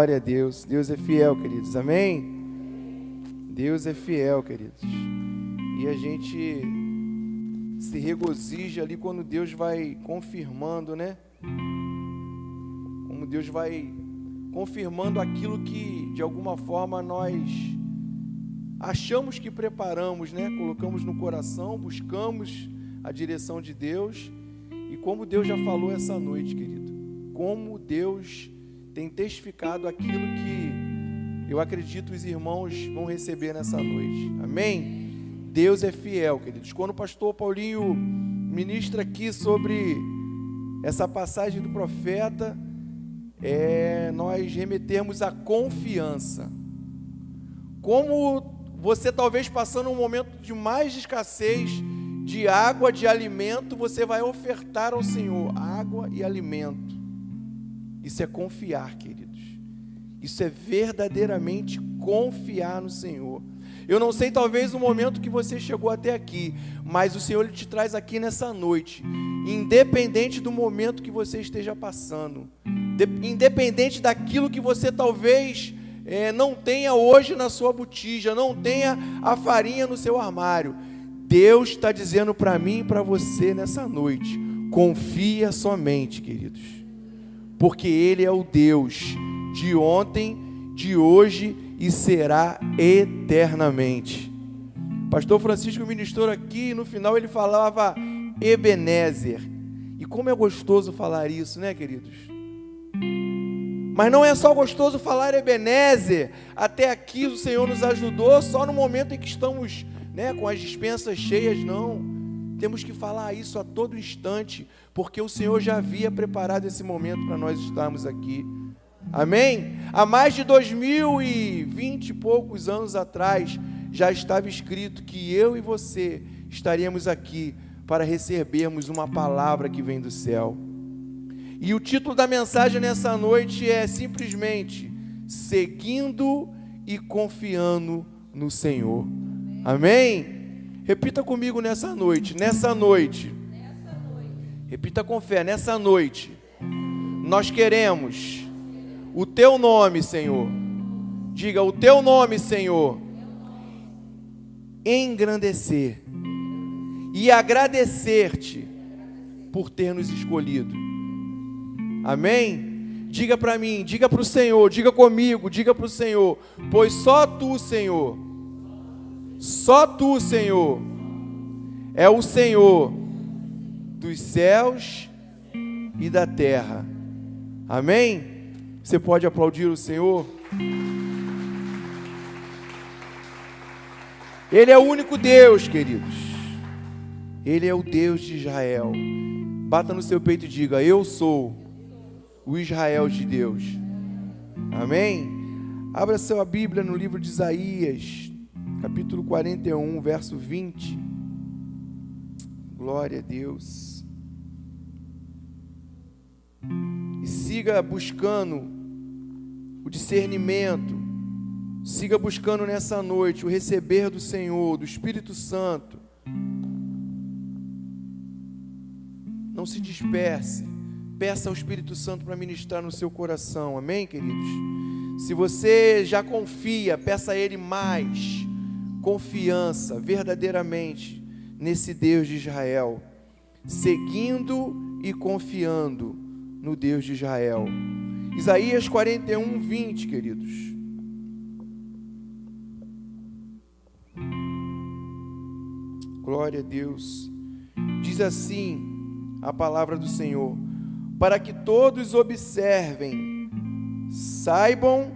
Glória a Deus. Deus é fiel, queridos. Amém? Deus é fiel, queridos. E a gente se regozija ali quando Deus vai confirmando, né? Como Deus vai confirmando aquilo que, de alguma forma, nós achamos que preparamos, né? Colocamos no coração, buscamos a direção de Deus. E como Deus já falou essa noite, querido. Como Deus tem testificado aquilo que eu acredito os irmãos vão receber nessa noite. Amém? Deus é fiel, queridos. Quando o pastor Paulinho ministra aqui sobre essa passagem do profeta, nós remetermos à confiança. Como você talvez passando um momento de mais escassez de água, de alimento, você vai ofertar ao Senhor água e alimento. Isso é confiar, queridos. Isso é verdadeiramente confiar no Senhor. Eu não sei, talvez, o momento que você chegou até aqui, mas o Senhor Ele te traz aqui nessa noite, independente do momento que você esteja passando, independente daquilo que você talvez não tenha hoje na sua botija, não tenha a farinha no seu armário. Deus está dizendo para mim e para você nessa noite, confia somente, queridos. Porque Ele é o Deus de ontem, de hoje e será eternamente. Pastor Francisco ministrou aqui e no final ele falava Ebenezer. E como é gostoso falar isso, né, queridos? Mas não é só gostoso falar Ebenezer. Até aqui o Senhor nos ajudou só no momento em que estamos, né, com as dispensas cheias, não. Temos que falar isso a todo instante, porque o Senhor já havia preparado esse momento para nós estarmos aqui. Amém? Há mais de 2020 e poucos anos atrás, já estava escrito que eu e você estaríamos aqui para recebermos uma palavra que vem do céu. E o título da mensagem nessa noite é simplesmente Seguindo e Confiando no Senhor. Amém? Repita comigo nessa noite. Repita com fé, nessa noite. Nós queremos o Teu nome, Senhor. Diga, o Teu nome, Senhor. Engrandecer e agradecer-te por ter nos escolhido. Amém? Diga para mim, diga para o Senhor, diga comigo, diga para o Senhor, pois só Tu, Senhor, é o Senhor dos céus e da terra. Amém? Você pode aplaudir o Senhor? Ele é o único Deus, queridos. Ele é o Deus de Israel. Bata no seu peito e diga, eu sou o Israel de Deus. Amém? Abra sua Bíblia no livro de Isaías, capítulo 41, verso 20. Glória a Deus. E siga buscando o discernimento, siga buscando nessa noite o receber do Senhor, do Espírito Santo. Não se disperse, peça ao Espírito Santo para ministrar no seu coração, amém, queridos? Se você já confia, peça a Ele mais confiança, verdadeiramente, nesse Deus de Israel, seguindo e confiando no Deus de Israel. Isaías 41, 20, queridos. Glória a Deus. Diz assim a palavra do Senhor: para que todos observem, saibam,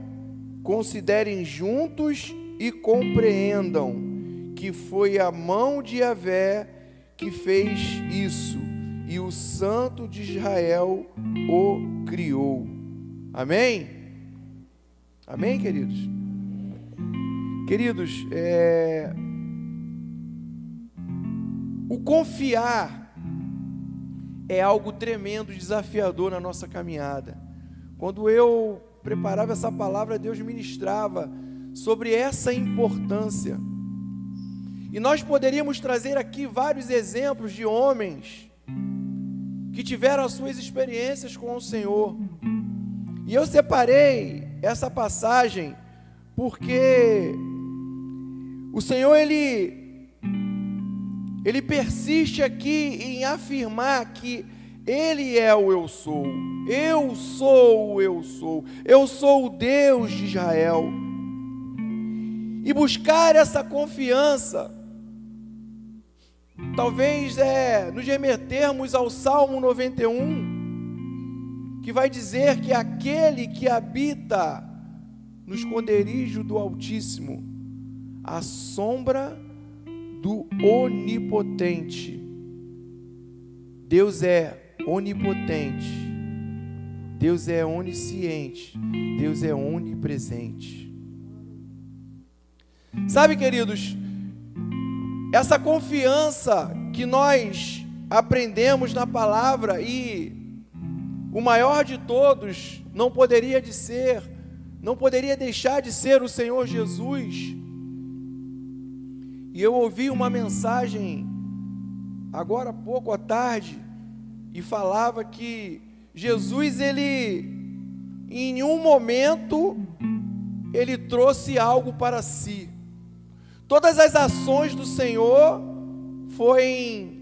considerem juntos e compreendam que foi a mão de Yahvé que fez isso, e o Santo de Israel o criou. Amém? Amém, queridos? Queridos, o confiar é algo tremendo, desafiador na nossa caminhada. Quando eu preparava essa palavra, Deus ministrava sobre essa importância. E nós poderíamos trazer aqui vários exemplos de homens que tiveram as suas experiências com o Senhor. E eu separei essa passagem porque o Senhor, Ele persiste aqui em afirmar que Ele é o eu sou. Eu sou o eu sou. Eu sou o Deus de Israel. E buscar essa confiança, talvez nos remetermos ao Salmo 91, que vai dizer que aquele que habita no esconderijo do Altíssimo, à sombra do Onipotente. Deus é onipotente, Deus é onisciente, Deus é onipresente. Sabe, queridos, essa confiança que nós aprendemos na palavra, e o maior de todos não poderia deixar de ser o Senhor Jesus. E eu ouvi uma mensagem agora há pouco à tarde, e falava que Jesus, ele em nenhum momento ele trouxe algo para si. Todas as ações do Senhor foi em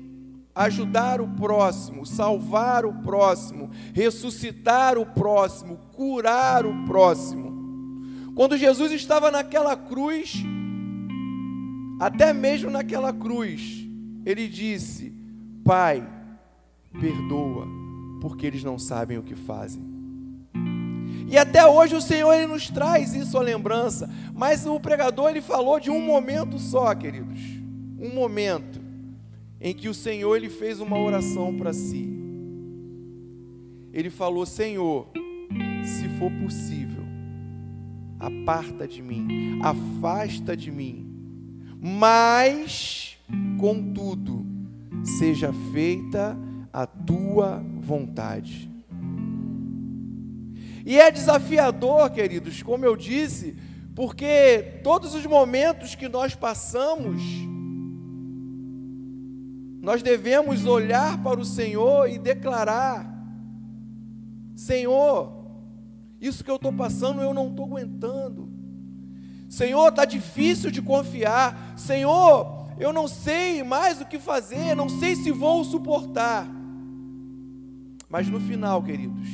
ajudar o próximo, salvar o próximo, ressuscitar o próximo, curar o próximo. Quando Jesus estava naquela cruz, até mesmo naquela cruz, ele disse: Pai, perdoa, porque eles não sabem o que fazem. E até hoje o Senhor, ele nos traz isso à lembrança. Mas o pregador, ele falou de um momento só, queridos. Um momento em que o Senhor, ele fez uma oração para si. Ele falou: Senhor, se for possível, aparta de mim, afasta de mim, mas, contudo, seja feita a tua vontade. E é desafiador, queridos, como eu disse, porque todos os momentos que nós passamos, nós devemos olhar para o Senhor e declarar: Senhor, isso que eu estou passando eu não estou aguentando. Senhor, está difícil de confiar. Senhor, eu não sei mais o que fazer, não sei se vou suportar. Mas no final, queridos,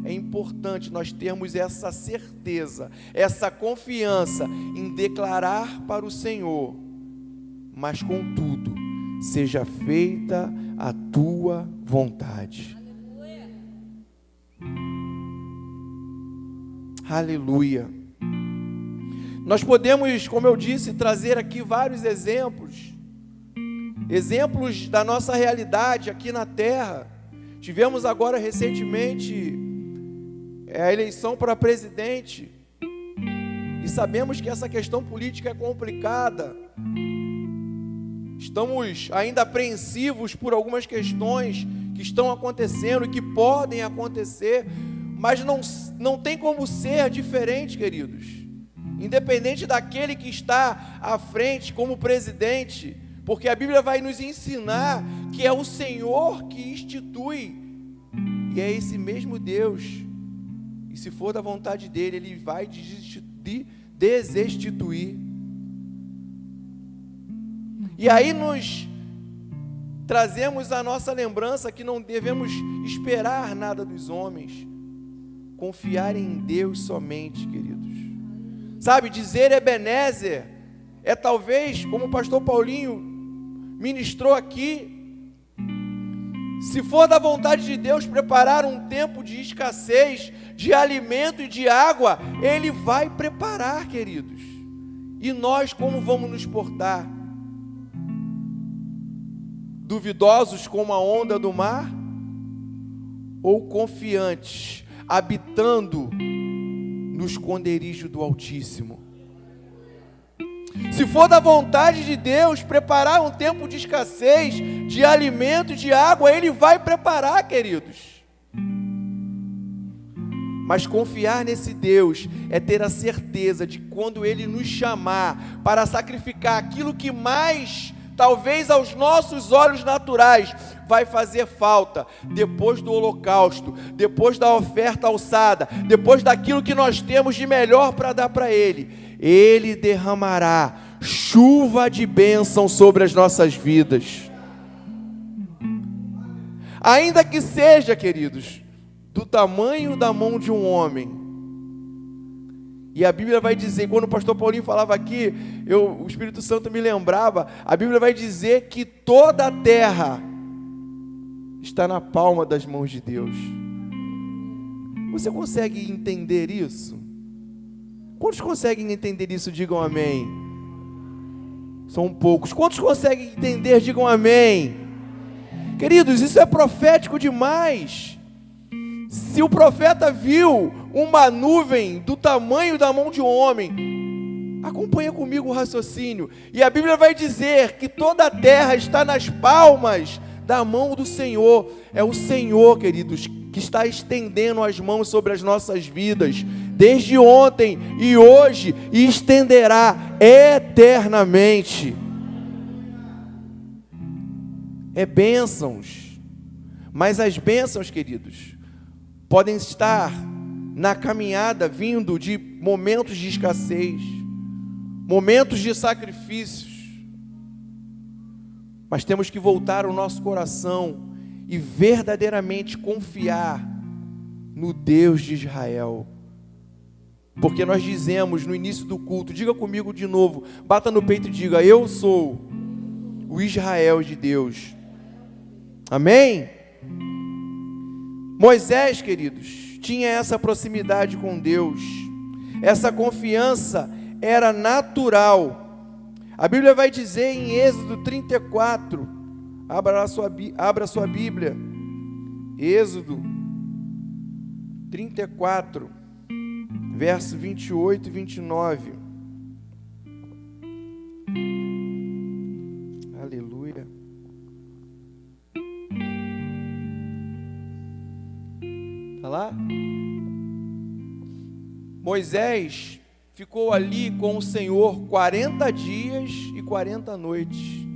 é importante nós termos essa certeza, essa confiança em declarar para o Senhor: mas contudo, seja feita a tua vontade. Aleluia. Nós podemos, como eu disse, trazer aqui vários exemplos da nossa realidade aqui na terra. Tivemos agora recentemente a eleição para presidente, e sabemos que essa questão política é complicada. Estamos ainda apreensivos por algumas questões que estão acontecendo e que podem acontecer, mas não tem como ser diferente, queridos. Independente daquele que está à frente como presidente, porque a Bíblia vai nos ensinar que é o Senhor que institui, e é esse mesmo Deus, e se for da vontade dele, ele vai desinstituir. E aí nos trazemos a nossa lembrança que não devemos esperar nada dos homens, confiar em Deus somente, queridos. Sabe, dizer Ebenezer é talvez, como o pastor Paulinho ministrou aqui, se for da vontade de Deus preparar um tempo de escassez de alimento e de água, Ele vai preparar, queridos. E nós como vamos nos portar? Duvidosos como a onda do mar? Ou confiantes, habitando no esconderijo do Altíssimo? Se for da vontade de Deus preparar um tempo de escassez de alimento e de água, Ele vai preparar, queridos. Mas confiar nesse Deus é ter a certeza de quando Ele nos chamar para sacrificar aquilo que mais talvez aos nossos olhos naturais, vai fazer falta depois do holocausto, depois da oferta alçada, depois daquilo que nós temos de melhor para dar para Ele. Ele derramará chuva de bênção sobre as nossas vidas. Ainda que seja, queridos, do tamanho da mão de um homem. E a Bíblia vai dizer, quando o pastor Paulinho falava aqui, o Espírito Santo me lembrava, a Bíblia vai dizer que toda a terra está na palma das mãos de Deus. Você consegue entender isso? Quantos conseguem entender isso? Digam amém. São poucos. Quantos conseguem entender? Digam amém. Queridos, isso é profético demais. Se o profeta viu uma nuvem do tamanho da mão de um homem, acompanha comigo o raciocínio, e a Bíblia vai dizer que toda a terra está nas palmas da mão do Senhor. É o Senhor, queridos, que está estendendo as mãos sobre as nossas vidas, desde ontem e hoje, e estenderá eternamente. É bênçãos, mas as bênçãos, queridos, podem estar na caminhada vindo de momentos de escassez, momentos de sacrifícios, mas temos que voltar o nosso coração e verdadeiramente confiar no Deus de Israel, porque nós dizemos no início do culto, diga comigo de novo, bata no peito e diga: eu sou o Israel de Deus. Amém? Moisés, queridos, tinha essa proximidade com Deus, essa confiança era natural. A Bíblia vai dizer em Êxodo 34, abra a sua Bíblia, Êxodo 34, verso 28 e 29. Aleluia. Está lá? Moisés ficou ali com o Senhor 40 dias e 40 noites,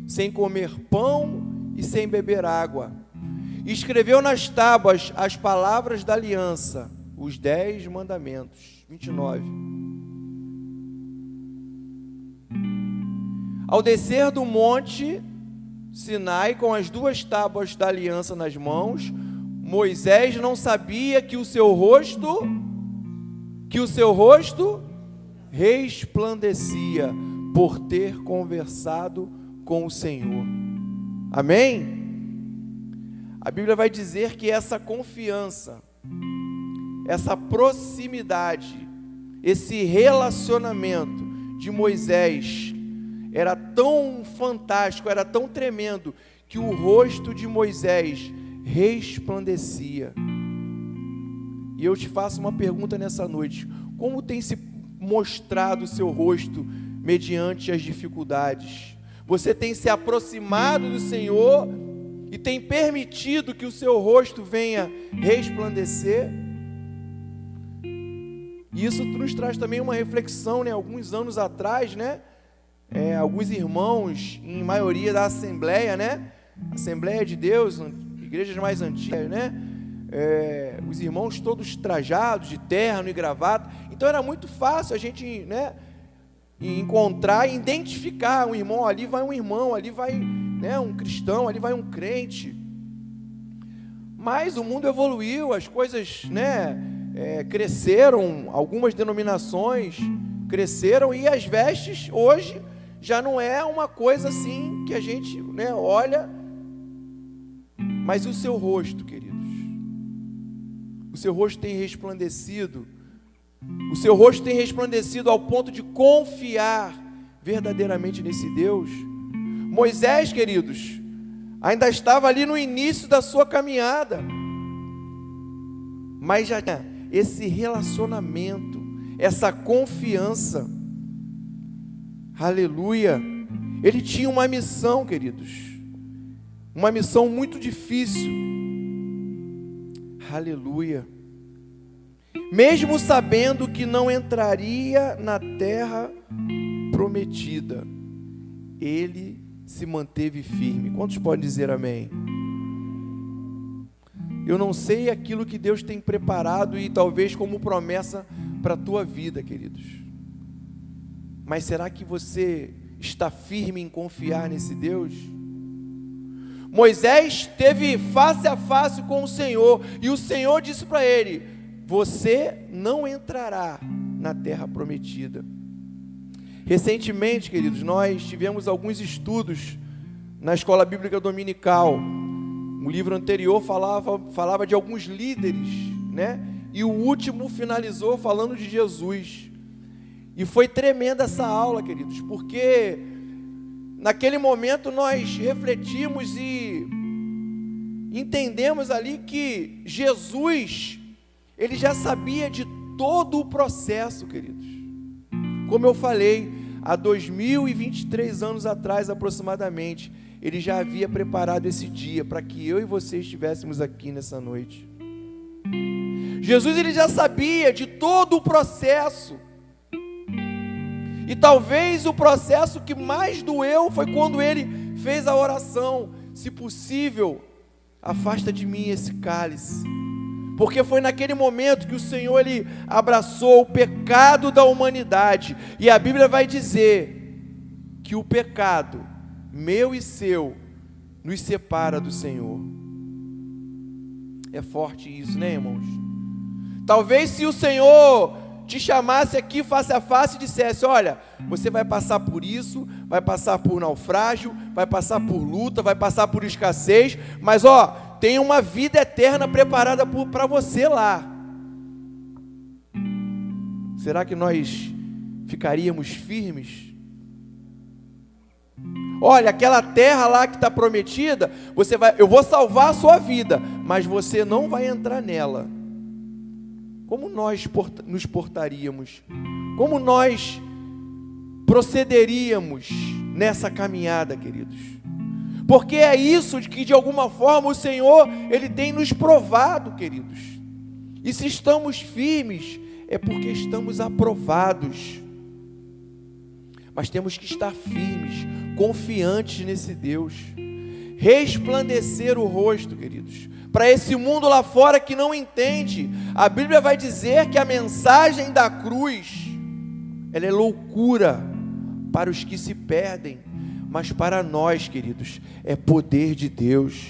sem comer pão e sem beber água. E escreveu nas tábuas as palavras da aliança, os 10 mandamentos. 29. Ao descer do monte Sinai com as 2 tábuas da aliança nas mãos, Moisés não sabia que o seu rosto resplandecia por ter conversado com o Senhor. Amém? A Bíblia vai dizer que essa confiança, essa proximidade, esse relacionamento de Moisés era tão fantástico, era tão tremendo, que o rosto de Moisés resplandecia. E eu te faço uma pergunta nessa noite: como tem se mostrado o seu rosto mediante as dificuldades? Você tem se aproximado do Senhor e tem permitido que o seu rosto venha resplandecer? E isso nos traz também uma reflexão, né? Alguns anos atrás, né? Alguns irmãos, em maioria da Assembleia, né? Assembleia de Deus, igrejas mais antigas, né? Os irmãos todos trajados de terno e gravata. Então era muito fácil a gente, né, encontrar e identificar um irmão, ali vai um irmão, ali vai, né, um cristão, ali vai um crente. Mas o mundo evoluiu, as coisas, né, cresceram, algumas denominações cresceram, e as vestes hoje já não é uma coisa assim que a gente, né, olha. Mas o seu rosto, queridos, o seu rosto tem resplandecido, o seu rosto tem resplandecido ao ponto de confiar verdadeiramente nesse Deus. Moisés, queridos, ainda estava ali no início da sua caminhada, mas já tinha esse relacionamento, essa confiança. Aleluia. Ele tinha uma missão, queridos, uma missão muito difícil. Aleluia. Mesmo sabendo que não entraria na terra prometida, ele se manteve firme. Quantos podem dizer amém? Eu não sei aquilo que Deus tem preparado e talvez como promessa para a tua vida, queridos. Mas será que você está firme em confiar nesse Deus? Moisés teve face a face com o Senhor e o Senhor disse para ele: você não entrará na terra prometida. Recentemente, queridos, nós tivemos alguns estudos na escola bíblica dominical. O livro anterior falava de alguns líderes, né? E o último finalizou falando de Jesus. E foi tremenda essa aula, queridos, porque naquele momento nós refletimos e entendemos ali que Jesus, ele já sabia de todo o processo, queridos. Como eu falei, há 2023 anos atrás aproximadamente, ele já havia preparado esse dia para que eu e você estivéssemos aqui nessa noite. Jesus, ele já sabia de todo o processo. E talvez o processo que mais doeu foi quando ele fez a oração: se possível, afasta de mim esse cálice. Porque foi naquele momento que o Senhor, ele abraçou o pecado da humanidade. E a Bíblia vai dizer que o pecado, meu e seu, nos separa do Senhor. É forte isso, né, irmãos? Talvez se o Senhor te chamasse aqui face a face e dissesse: olha, você vai passar por isso, vai passar por naufrágio, vai passar por luta, vai passar por escassez, mas tem uma vida eterna preparada para você lá. Será que nós ficaríamos firmes? Olha, aquela terra lá que está prometida, eu vou salvar a sua vida, mas você não vai entrar nela. Como nós nos portaríamos? Como nós procederíamos nessa caminhada, queridos? Porque é isso que de alguma forma o Senhor, ele tem nos provado, queridos. E se estamos firmes, é porque estamos aprovados. Mas temos que estar firmes, confiantes nesse Deus. Resplandecer o rosto, queridos, para esse mundo lá fora que não entende. A Bíblia vai dizer que a mensagem da cruz, ela é loucura para os que se perdem, mas para nós, queridos, é poder de Deus.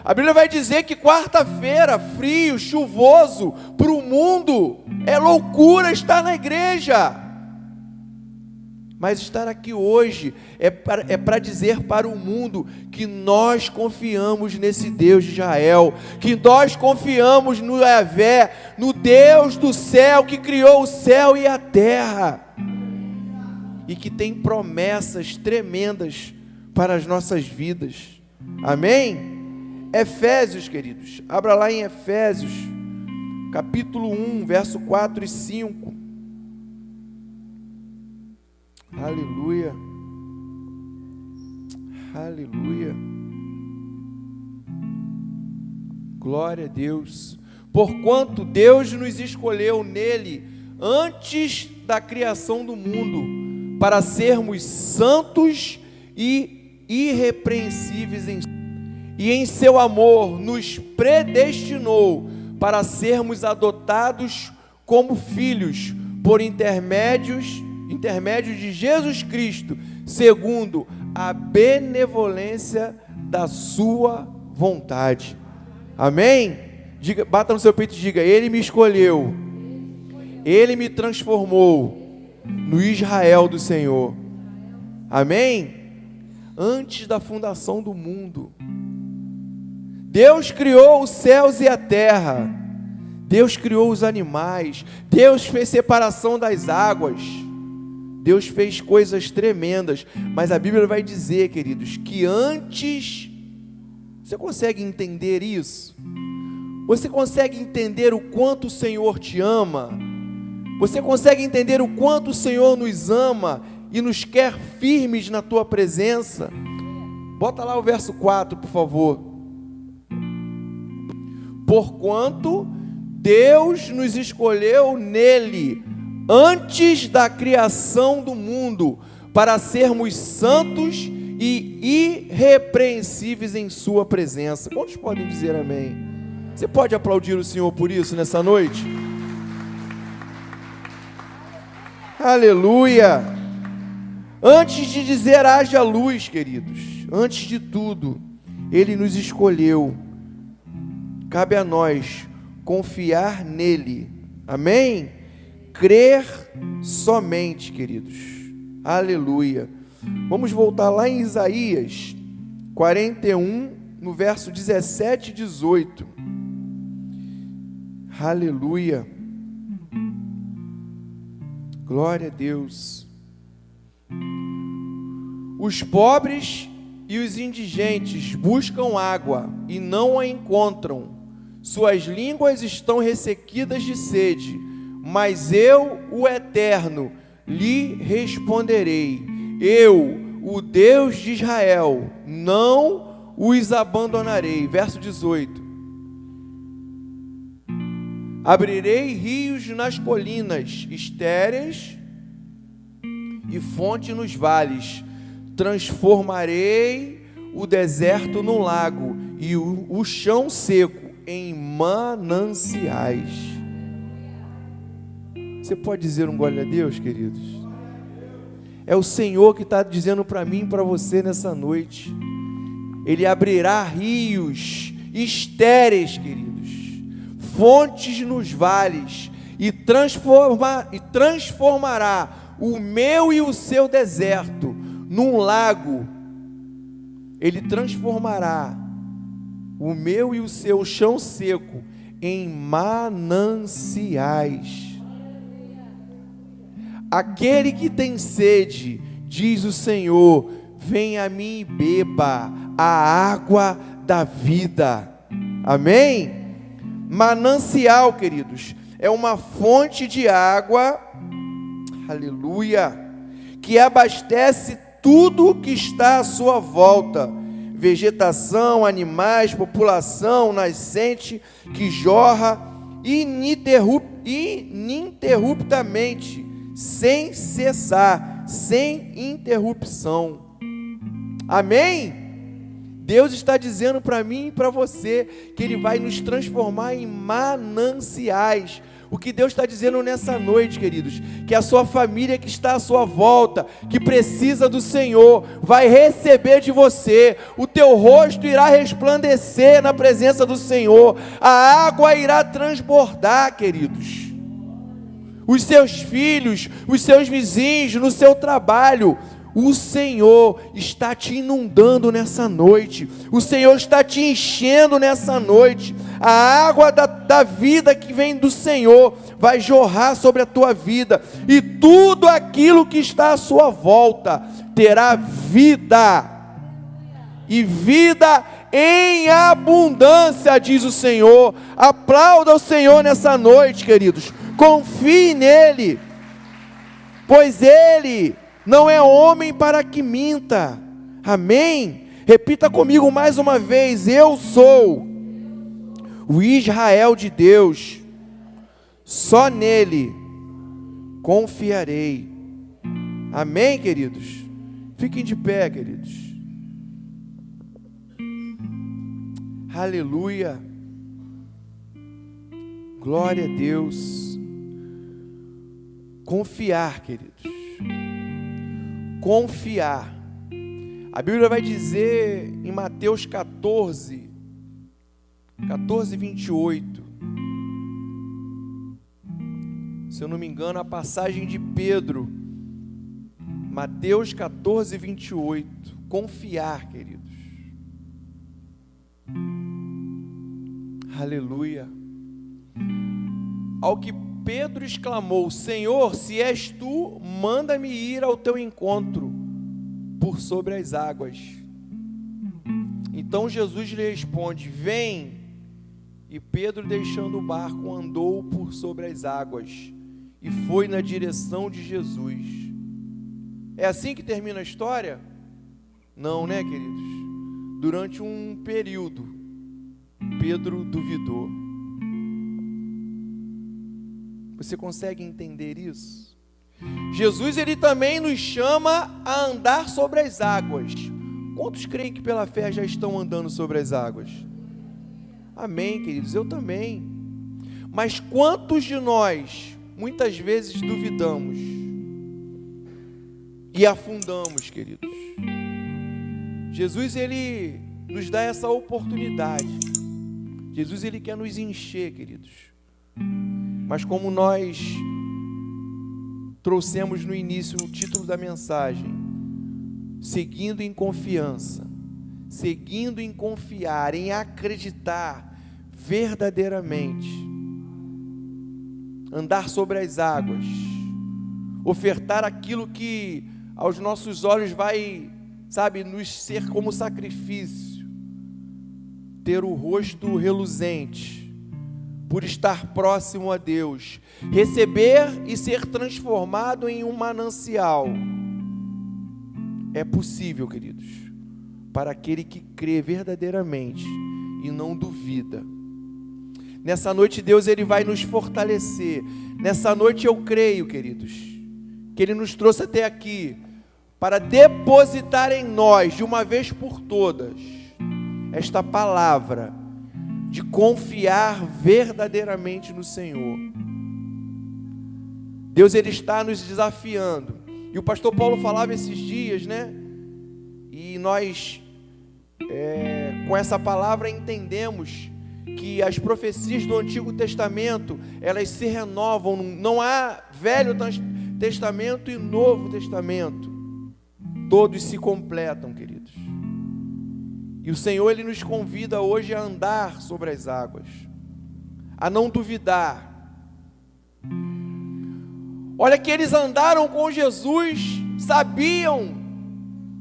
A Bíblia vai dizer que quarta-feira, frio, chuvoso, para o mundo, é loucura estar na igreja. Mas estar aqui hoje é para dizer para o mundo que nós confiamos nesse Deus de Israel, que nós confiamos no Yahvé, no Deus do céu, que criou o céu e a terra, e que tem promessas tremendas para as nossas vidas. Amém? Efésios, queridos, abra lá em Efésios, capítulo 1, verso 4 e 5. Aleluia, aleluia, glória a Deus. Porquanto Deus nos escolheu nele antes da criação do mundo, para sermos santos e irrepreensíveis e em seu amor nos predestinou para sermos adotados como filhos por intermédio de Jesus Cristo, segundo a benevolência da sua vontade. Amém? Diga, bata no seu peito e diga: Ele me escolheu, Ele me transformou no Israel do Senhor. Amém? Antes da fundação do mundo, Deus criou os céus e a terra, Deus criou os animais, Deus fez separação das águas, Deus fez coisas tremendas, mas a Bíblia vai dizer, queridos, que antes, você consegue entender isso? Você consegue entender o quanto o Senhor te ama? Você consegue entender o quanto o Senhor nos ama e nos quer firmes na tua presença? Bota lá o verso 4, por favor. Porquanto Deus nos escolheu nele, antes da criação do mundo, para sermos santos e irrepreensíveis em sua presença. Quantos podem dizer amém? Você pode aplaudir o Senhor por isso nessa noite? Aleluia! Antes de dizer haja luz, queridos, antes de tudo, Ele nos escolheu. Cabe a nós confiar nele. Amém? Crer somente, queridos. Aleluia. Vamos voltar lá em Isaías 41, no verso 17 e 18. Aleluia. Glória a Deus. Os pobres e os indigentes buscam água e não a encontram. Suas línguas estão ressequidas de sede, mas eu, o Eterno, lhe responderei. Eu, o Deus de Israel, não os abandonarei. Verso 18. Abrirei rios nas colinas estéreis e fonte nos vales. Transformarei o deserto num lago e o chão seco em mananciais. Você pode dizer um glória a Deus, queridos? É o Senhor que está dizendo para mim e para você nessa noite. Ele abrirá rios estéreis, queridos, fontes nos vales, e transformará o meu e o seu deserto num lago. Ele transformará o meu e o seu chão seco em mananciais. Aquele que tem sede, diz o Senhor, vem a mim e beba a água da vida. Amém? Manancial, queridos, é uma fonte de água, aleluia, que abastece tudo que está à sua volta, vegetação, animais, população, nascente, que jorra ininterruptamente, sem cessar, sem interrupção. Amém? Deus está dizendo para mim e para você que Ele vai nos transformar em mananciais. O que Deus está dizendo nessa noite, queridos, que a sua família que está à sua volta, que precisa do Senhor, vai receber de você, o teu rosto irá resplandecer na presença do Senhor, a água irá transbordar, queridos. Os seus filhos, os seus vizinhos, no seu trabalho, o Senhor está te inundando nessa noite, o Senhor está te enchendo nessa noite. A água da vida que vem do Senhor vai jorrar sobre a tua vida, e tudo aquilo que está à sua volta terá vida, e vida em abundância, diz o Senhor. Aplauda o Senhor nessa noite, queridos, confie nele, pois Ele não é homem para que minta. Amém? Repita comigo mais uma vez: eu sou o Israel de Deus, só nele confiarei. Amém, queridos? Fiquem de pé, queridos. Aleluia. Glória a Deus. Confiar, queridos. Confiar. A Bíblia vai dizer em Mateus 14, 28. Se eu não me engano, a passagem de Pedro. Mateus 14, 28. Confiar, queridos. Aleluia. Ao que Pedro exclamou: Senhor, se és tu, manda-me ir ao teu encontro por sobre as águas. Então Jesus lhe responde: vem. E Pedro, deixando o barco, andou por sobre as águas e foi na direção de Jesus. É assim que termina a história? Não, né, queridos? Durante um período, Pedro duvidou. Você consegue entender isso? Jesus, ele também nos chama a andar sobre as águas, Quantos creem que pela fé já estão andando sobre as águas? Amém, queridos, eu também. Mas quantos de nós, muitas vezes, duvidamos e afundamos, queridos? Jesus, Ele nos dá essa oportunidade. Jesus, Ele quer nos encher, queridos. Mas como nós trouxemos no início o título da mensagem, seguindo em confiança, seguindo em confiar, em acreditar verdadeiramente, andar sobre as águas, ofertar aquilo que aos nossos olhos vai, nos ser como sacrifício, ter o rosto reluzente, por estar próximo a Deus, receber e ser transformado em um manancial. É possível, queridos, para aquele que crê verdadeiramente e não duvida. Nessa noite Deus, Ele vai nos fortalecer. Nessa noite eu creio, queridos, que Ele nos trouxe até aqui para depositar em nós, de uma vez por todas, esta palavra de confiar verdadeiramente no Senhor. Deus, Ele está nos desafiando. E o pastor Paulo falava esses dias, E nós, com essa palavra, entendemos que as profecias do Antigo Testamento, elas se renovam. Não há Velho Testamento e Novo Testamento. Todos se completam, queridos. E o Senhor, Ele nos convida hoje a andar sobre as águas, a não duvidar. Olha que eles andaram com Jesus, sabiam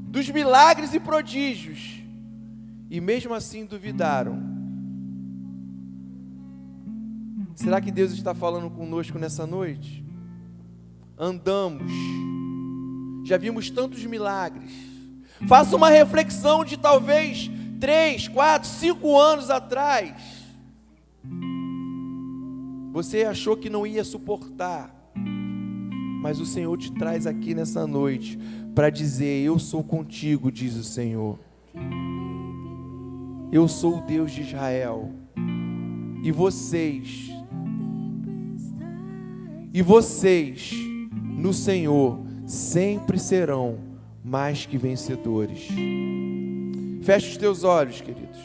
dos milagres e prodígios, e mesmo assim duvidaram. Será que Deus está falando conosco nessa noite? Andamos, já vimos tantos milagres. Faça uma reflexão de talvez 3, 4, 5 anos atrás. Você achou que não ia suportar, mas o Senhor te traz aqui nessa noite para dizer: eu sou contigo, diz o Senhor. Eu sou o Deus de Israel. E vocês no Senhor sempre serão mais que vencedores. Feche os teus olhos, queridos.